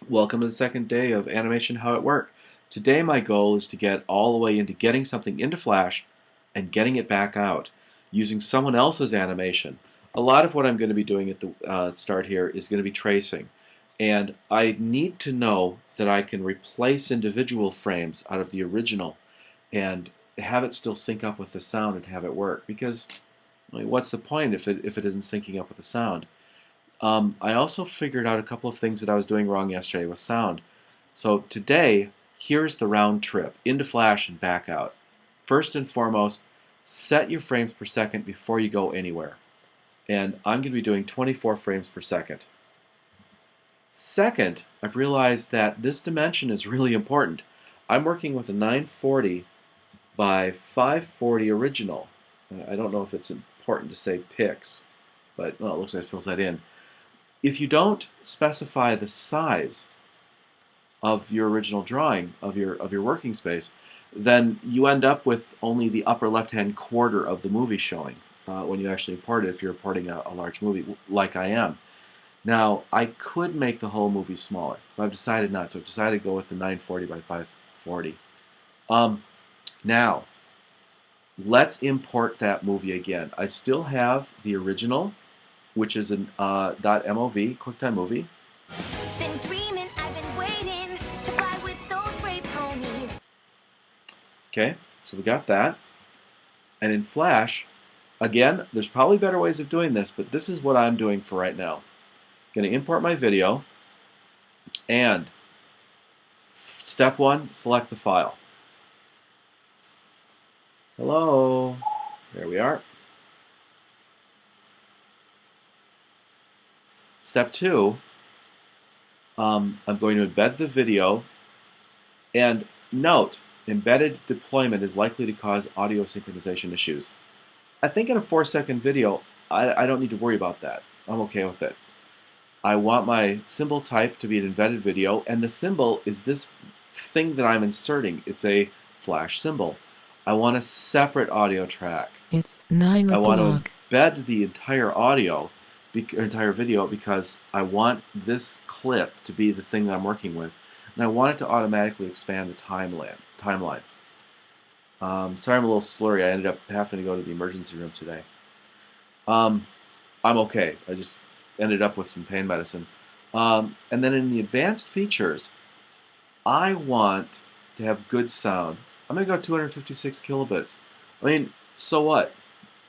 Welcome to the second day of Animation How It Works. Today my goal is to get all the way into getting something into Flash and getting it back out using someone else's animation. A lot of what I'm going to be doing at the start here is going to be tracing. And I need to know that I can replace individual frames out of the original and have it still sync up with the sound and have it work. Because what's the point if it isn't syncing up with the sound? I also figured out a couple of things that I was doing wrong yesterday with sound. So today, here's the round trip into Flash and back out. First and foremost, set your frames per second before you go anywhere. And I'm going to be doing 24 frames per second. Second, I've realized that this dimension is really important. I'm working with a 940 by 540 original. I don't know if it's important to say pix, but well, it looks like it fills that in. If you don't specify the size of your original drawing of your working space, then you end up with only the upper left-hand quarter of the movie showing when you actually import it. If you're importing a large movie, like I am. Now, I could make the whole movie smaller, but I've decided not to. I've decided to go with the 940 by 540. Now, let's import that movie again. I still have the original, which is an .mov, QuickTime Movie. Been dreaming, I've been waiting to fly with those great ponies. Okay, so we got that. And in Flash, again, there's probably better ways of doing this, but this is what I'm doing for right now. I'm going to import my video, and step one, select the file. Hello, there we are. Step two, I'm going to embed the video, and note, embedded deployment is likely to cause audio synchronization issues. I think in a 4-second video, I don't need to worry about that. I'm okay with it. I want my symbol type to be an embedded video, and the symbol is this thing that I'm inserting. It's a Flash symbol. I want a separate audio track. It's 9 I want to o'clock. embed the entire video, because I want this clip to be the thing that I'm working with, and I want it to automatically expand the timeline. Sorry I'm a little slurry. I ended up having to go to the emergency room today. I'm okay. I just ended up with some pain medicine. And then in the advanced features, I want to have good sound. I'm going to go 256 kilobits. I mean, so what?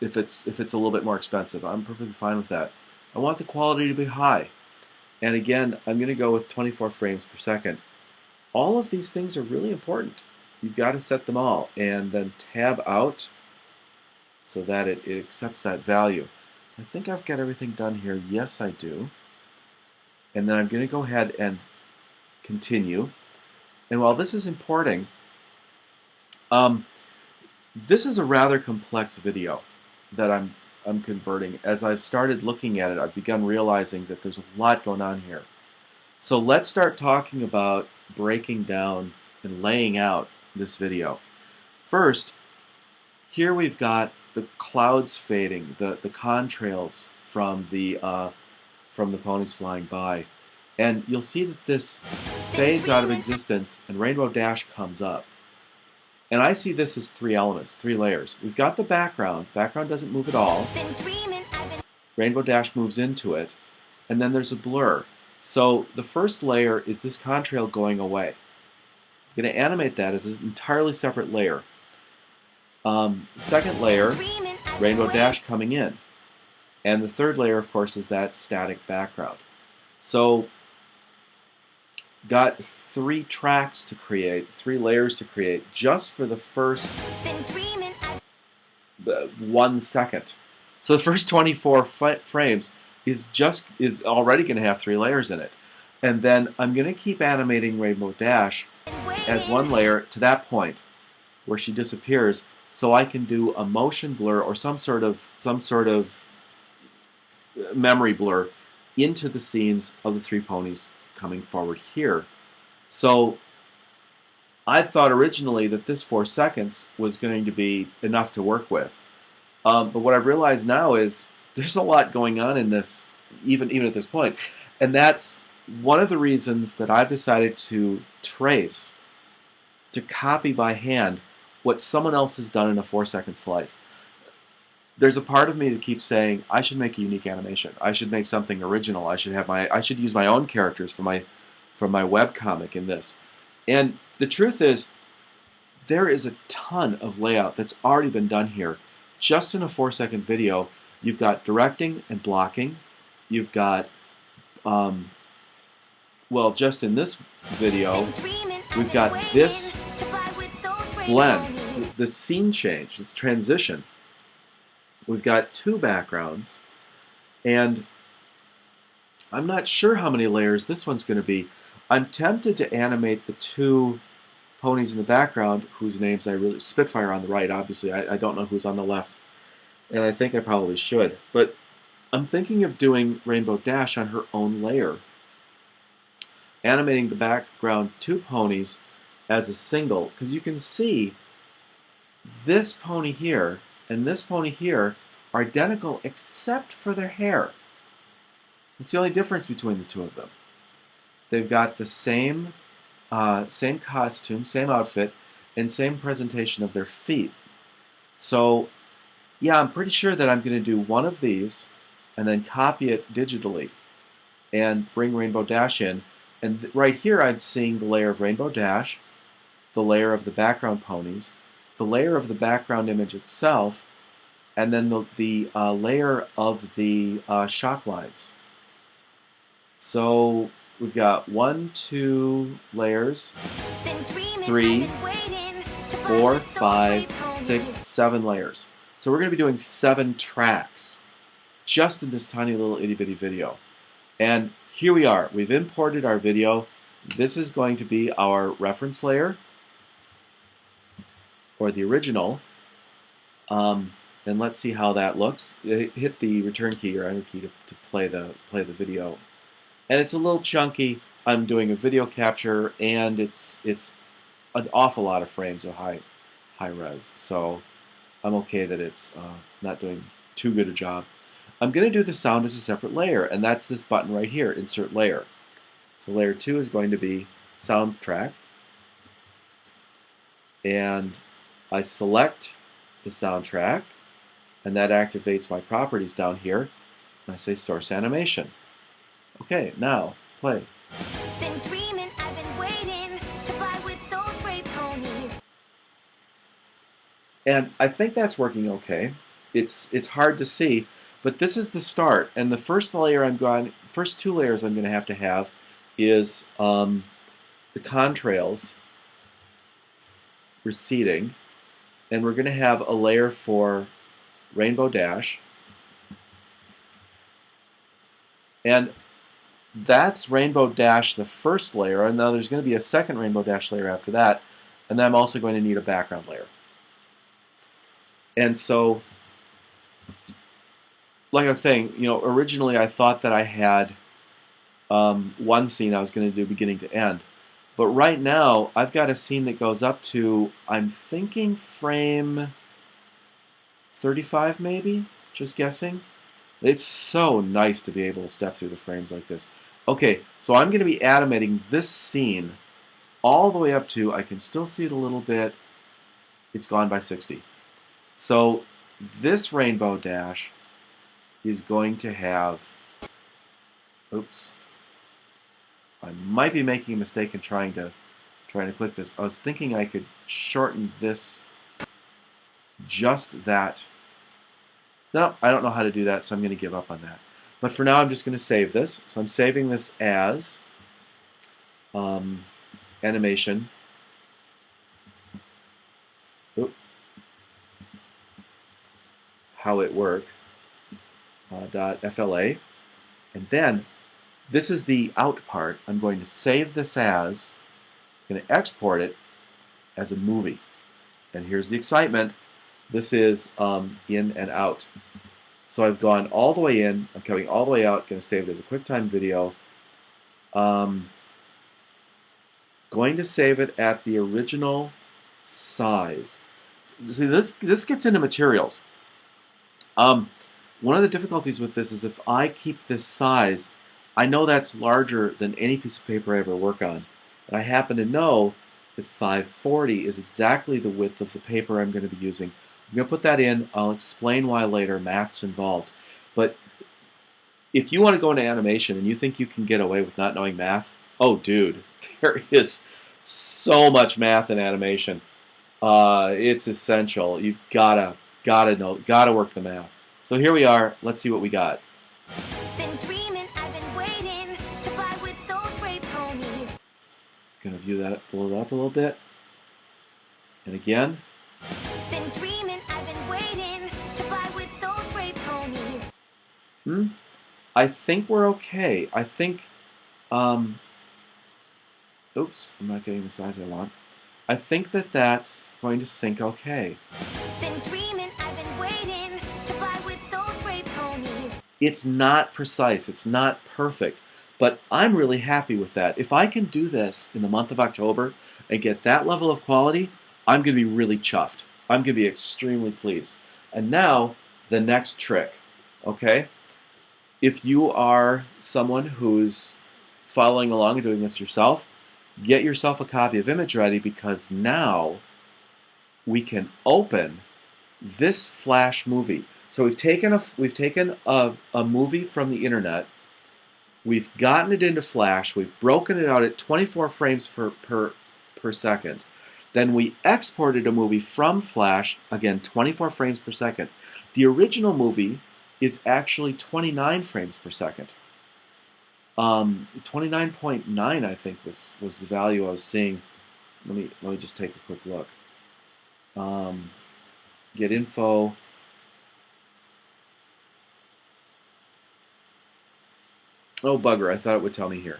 If it's a little bit more expensive, I'm perfectly fine with that. I want the quality to be high. And again, I'm going to go with 24 frames per second. All of these things are really important. You've got to set them all and then tab out so that it accepts that value. I think I've got everything done here. Yes, I do. And then I'm going to go ahead and continue. And while this is importing, this is a rather complex video that I'm converting. As I've started looking at it, I've begun realizing that there's a lot going on here. So let's start talking about breaking down and laying out this video. First, here we've got the clouds fading, the contrails from the ponies flying by. And you'll see that this fades out of existence and Rainbow Dash comes up. And I see this as 3 elements, 3 layers. We've got the background. Background doesn't move at all. Rainbow Dash moves into it. And then there's a blur. So the first layer is this contrail going away. I'm going to animate that as an entirely separate layer. Second layer, Rainbow Dash coming in. And the third layer, of course, is that static background. So got 3 tracks to create, 3 layers to create, just for the first 1 second. So the first 24 frames is already going to have 3 layers in it. And then I'm going to keep animating Rainbow Dash as 1 layer to that point where she disappears, so I can do a motion blur or some sort of memory blur into the scenes of the 3 ponies coming forward here. So I thought originally that this 4 seconds was going to be enough to work with. But what I've realized now is there's a lot going on in this, even at this point. And that's one of the reasons that I've decided to trace, to copy by hand what someone else has done in a 4-second slice. There's a part of me that keeps saying I should make a unique animation. I should make something original. I should use my own characters from my webcomic in this. And the truth is, there is a ton of layout that's already been done here. Just in a 4-second video, you've got directing and blocking. You've got, well, just in this video, we've got this blend, the scene change, the transition. We've got 2 backgrounds, and I'm not sure how many layers this one's going to be. I'm tempted to animate the 2 ponies in the background, whose names I really... Spitfire on the right, obviously. I don't know who's on the left, and I think I probably should. But I'm thinking of doing Rainbow Dash on her own layer, animating the background 2 ponies as a single, because you can see this pony here and this pony here are identical except for their hair. It's the only difference between the 2 of them. They've got the same costume, same outfit, and same presentation of their feet. So, yeah, I'm pretty sure that I'm going to do one of these and then copy it digitally and bring Rainbow Dash in. And right here I'm seeing the layer of Rainbow Dash, the layer of the background ponies, the layer of the background image itself, and then the layer of the shock lines. So we've got 1, 2 layers, 3, 4, 5, 6, 7 layers. So we're going to be doing 7 tracks just in this tiny little itty bitty video. And here we are. We've imported our video. This is going to be our reference layer, or the original. And let's see how that looks. Hit the return key or enter key to play the video. And it's a little chunky. I'm doing a video capture, and it's an awful lot of frames of high res. So I'm okay that it's not doing too good a job. I'm going to do the sound as a separate layer, and that's this button right here, Insert Layer. So layer 2 is going to be soundtrack, and I select the soundtrack, and that activates my properties down here, and I say Source Animation. Okay, now play. Been dreaming, I've been waiting to fly with those brave ponies. And I think that's working okay. It's hard to see, but this is the start. And the first 2 layers I'm going to have is the contrails receding, and we're going to have a layer for Rainbow Dash, and that's Rainbow Dash, the first layer, and now there's going to be a second Rainbow Dash layer after that, and then I'm also going to need a background layer. And so, like I was saying, originally I thought that I had one scene I was going to do beginning to end. But right now, I've got a scene that goes up to, I'm thinking frame 35 maybe? Just guessing. It's so nice to be able to step through the frames like this. Okay, so I'm going to be animating this scene all the way up to, I can still see it a little bit, it's gone by 60. So this Rainbow Dash is going to have, oops, I might be making a mistake in trying to click this. I was thinking I could shorten this, just that. No, I don't know how to do that, so I'm going to give up on that. But for now, I'm just going to save this. So I'm saving this as animation. Oop. How it work. .fla. And then, this is the out part. I'm going to save this as, I'm going to export it as a movie. And here's the excitement. This is in and out. So I've gone all the way in, I'm coming all the way out, going to save it as a QuickTime video. Going to save it at the original size. See, this gets into materials. One of the difficulties with this is if I keep this size, I know that's larger than any piece of paper I ever work on. And I happen to know that 540 is exactly the width of the paper I'm going to be using. I'm going to put that in. I'll explain why later. Math's involved. But if you want to go into animation and you think you can get away with not knowing math, oh, dude, there is so much math in animation. It's essential. You've gotta work the math. So here we are. Let's see what we got. Been dreaming, I've been waiting to fly with those brave ponies. Gonna view that, blow it up a little bit, and again. Been dreaming, I've been waiting to fly with those brave ponies. I think we're okay. I think, oops, I'm not getting the size I want. I think that that's going to sync okay. Been dreaming, I've been waiting to fly with those brave ponies. It's not precise. It's not perfect. But I'm really happy with that. If I can do this in the month of October and get that level of quality, I'm going to be really chuffed. I'm going to be extremely pleased. And now, the next trick, okay? If you are someone who's following along and doing this yourself, get yourself a copy of Image Ready, because now we can open this Flash movie. So we've taken a movie from the internet, we've gotten it into Flash, we've broken it out at 24 frames per second. Then we exported a movie from Flash, again 24 frames per second. The original movie is actually 29 frames per second. 29.9 I think was the value I was seeing. Let me just take a quick look. Get info. Oh, bugger, I thought it would tell me here.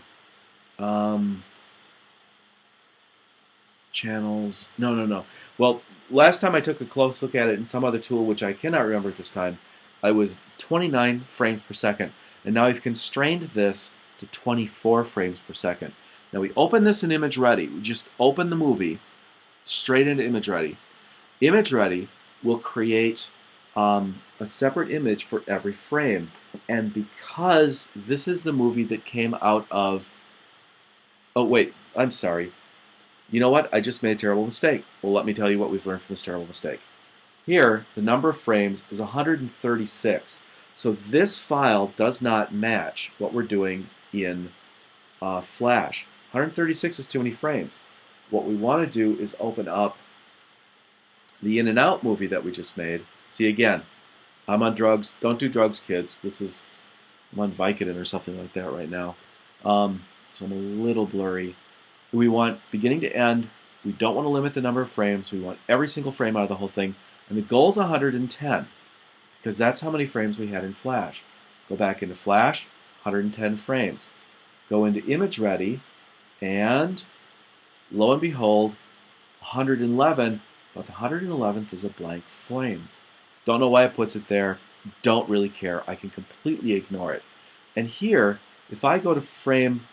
Channels. No. Well, last time I took a close look at it in some other tool, which I cannot remember at this time, I was 29 frames per second. And now I've constrained this to 24 frames per second. Now we open this in Image Ready. We just open the movie straight into Image Ready. Image Ready will create a separate image for every frame. And because this is the movie that came out of... Oh, wait, I'm sorry. You know what? I just made a terrible mistake. Well, let me tell you what we've learned from this terrible mistake. Here, the number of frames is 136. So this file does not match what we're doing in Flash. 136 is too many frames. What we want to do is open up the In and Out movie that we just made. See, again, I'm on drugs. Don't do drugs, kids. I'm on Vicodin or something like that right now. So I'm a little blurry. We want beginning to end. We don't want to limit the number of frames. We want every single frame out of the whole thing. And the goal is 110, because that's how many frames we had in Flash. Go back into Flash, 110 frames. Go into Image Ready, and lo and behold, 111, but the 111th is a blank frame. Don't know why it puts it there. Don't really care. I can completely ignore it. And here, if I go to frame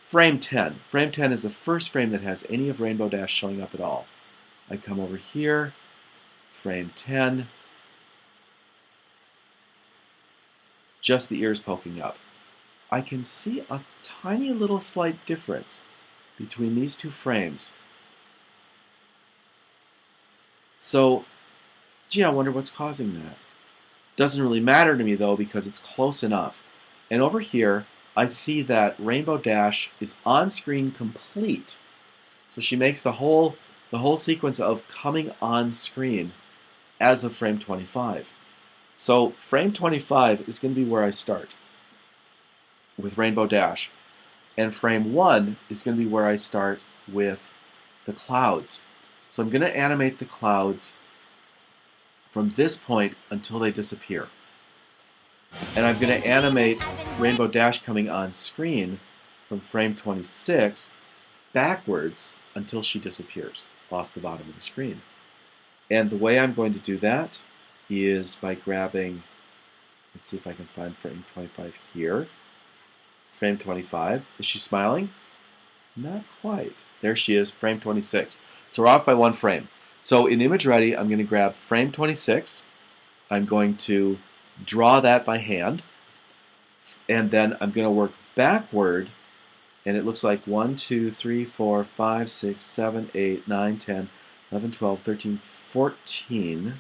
10, frame 10 is the first frame that has any of Rainbow Dash showing up at all. I come over here, frame 10, just the ears poking up. I can see a tiny little slight difference between these two frames. So, gee, I wonder what's causing that. Doesn't really matter to me though, because it's close enough. And over here, I see that Rainbow Dash is on screen complete. So she makes the whole sequence of coming on screen as of frame 25. So frame 25 is going to be where I start with Rainbow Dash. And frame 1 is going to be where I start with the clouds. So I'm going to animate the clouds from this point until they disappear. And I'm going to animate Rainbow Dash coming on screen from frame 26 backwards until she disappears off the bottom of the screen. And the way I'm going to do that is by grabbing, let's see if I can find frame 25 here. Frame 25. Is she smiling? Not quite. There she is, frame 26. So we're off by one frame. So in Image Ready, I'm going to grab frame 26. I'm going to draw that by hand. And then I'm going to work backward, and it looks like 1, 2, 3, 4, 5, 6, 7, 8, 9, 10, 11, 12, 13, 14,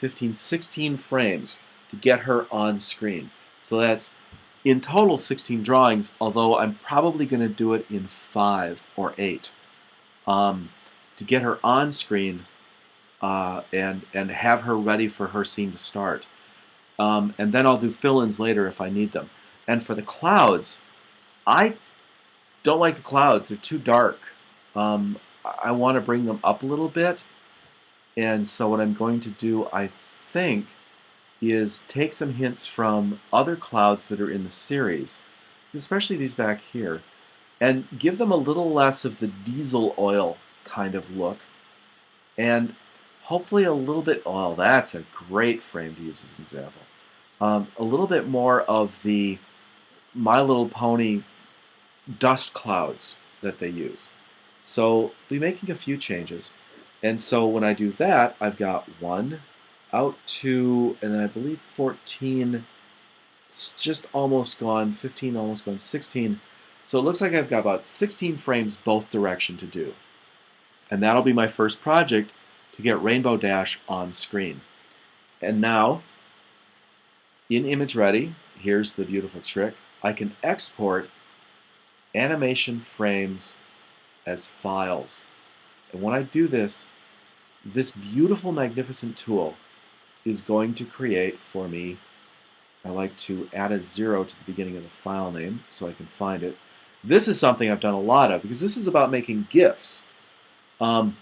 15, 16 frames to get her on screen. So that's in total 16 drawings, although I'm probably going to do it in 5 or 8 to get her on screen and have her ready for her scene to start. And then I'll do fill-ins later if I need them. And for the clouds, I don't like the clouds. They're too dark. I want to bring them up a little bit. And so what I'm going to do, I think, is take some hints from other clouds that are in the series, especially these back here, and give them a little less of the diesel oil kind of look, and hopefully a little bit, oh, that's a great frame to use as an example, a little bit more of the My Little Pony dust clouds that they use. So I'll be making a few changes. And so when I do that, I've got 1 out to, and I believe 14, it's just almost gone, 15 almost gone, 16. So it looks like I've got about 16 frames both direction to do. And that'll be my first project to get Rainbow Dash on screen. And now, in Image Ready, here's the beautiful trick. I can export animation frames as files. And when I do this, this beautiful, magnificent tool is going to create for me, I like to add a 0 to the beginning of the file name so I can find it. This is something I've done a lot of because this is about making GIFs. And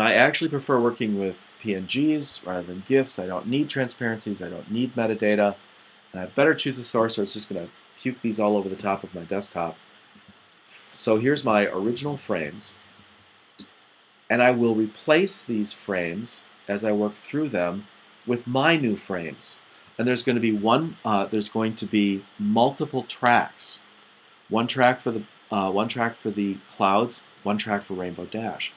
I actually prefer working with PNGs rather than GIFs. I don't need transparencies. I don't need metadata. And I better choose a source or it's just going to puke these all over the top of my desktop. So here's my original frames. And I will replace these frames as I work through them with my new frames. And there's going to be multiple tracks. One track for the clouds, one track for Rainbow Dash.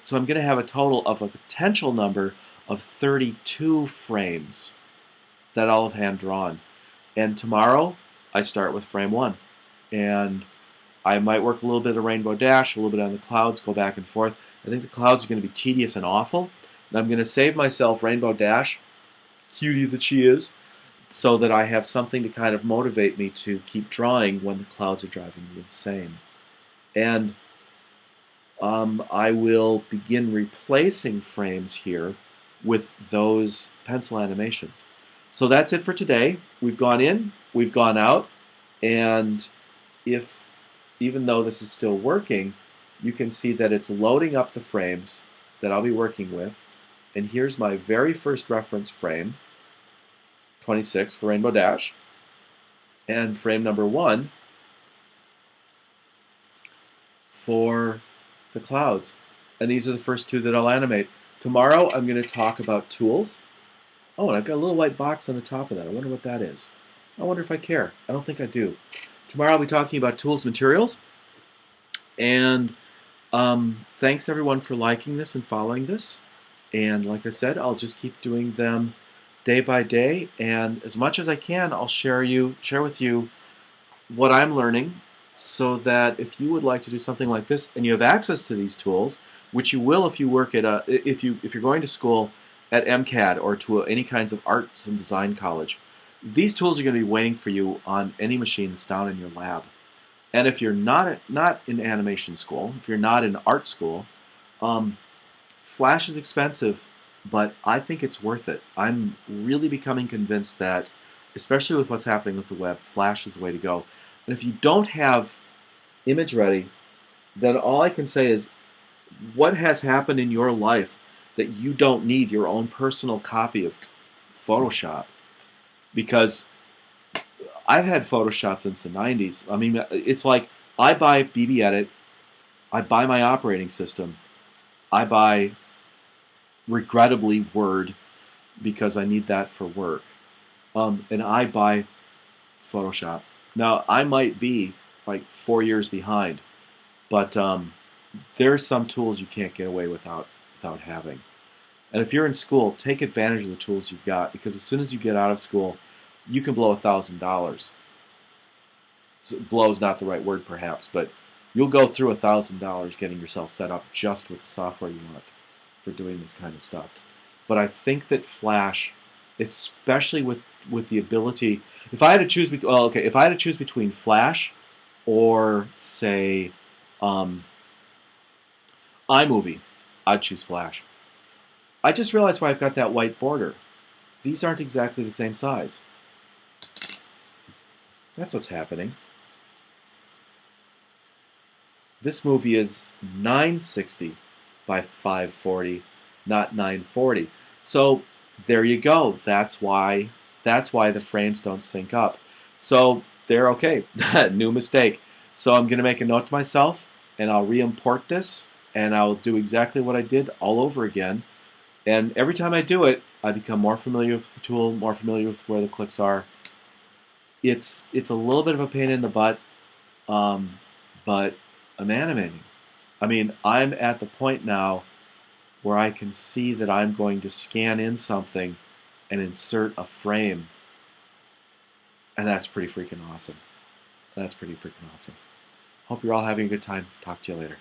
So I'm going to have a total of a potential number of 32 frames that I'll have hand drawn. And tomorrow I start with frame 1. And I might work a little bit of Rainbow Dash, a little bit on the clouds, go back and forth. I think the clouds are going to be tedious and awful. And I'm going to save myself Rainbow Dash, cutie that she is, so that I have something to kind of motivate me to keep drawing when the clouds are driving me insane. And I will begin replacing frames here with those pencil animations. So that's it for today. We've gone in, we've gone out, and even though this is still working, you can see that it's loading up the frames that I'll be working with. And here's my very first reference frame, 26 for Rainbow Dash, and frame number 1 for the clouds. And these are the first 2 that I'll animate. Tomorrow I'm going to talk about tools. Oh, and I've got a little white box on the top of that. I wonder what that is. I wonder if I care. I don't think I do. Tomorrow I'll be talking about tools and materials. And thanks everyone for liking this and following this. And like I said, I'll just keep doing them day by day. And as much as I can, I'll share with you what I'm learning, so that if you would like to do something like this and you have access to these tools, which you will if you work at if you're going to school at MCAD or to any kinds of arts and design college, these tools are going to be waiting for you on any machine that's down in your lab. And if you're not in animation school, if you're not in art school, Flash is expensive, but I think it's worth it. I'm really becoming convinced that, especially with what's happening with the web, Flash is the way to go. And if you don't have Image Ready, then all I can say is, what has happened in your life that you don't need your own personal copy of Photoshop? Because I've had Photoshop since the 90s. I mean, it's like I buy BB Edit, I buy my operating system, I buy, regrettably, Word, because I need that for work, and I buy Photoshop. Now, I might be like 4 years behind, but there are some tools you can't get away without having. And if you're in school, take advantage of the tools you've got, because as soon as you get out of school, you can blow $1,000. Blow is not the right word, perhaps, but you'll go through $1,000 getting yourself set up just with the software you want for doing this kind of stuff. But I think that Flash, especially with the ability, if I had to choose between, well, okay, if I had to choose between Flash or say iMovie, I'd choose Flash. I just realized why I've got that white border. These aren't exactly the same size. That's what's happening. This movie is 960 by 540, not 940. So there you go. That's why the frames don't sync up. So they're okay. New mistake. So I'm going to make a note to myself, and I'll re-import this, and I'll do exactly what I did all over again. And every time I do it, I become more familiar with the tool, more familiar with where the clicks are. It's a little bit of a pain in the butt, but I'm animating. I mean, I'm at the point now where I can see that I'm going to scan in something and insert a frame, and that's pretty freaking awesome. That's pretty freaking awesome. Hope you're all having a good time. Talk to you later.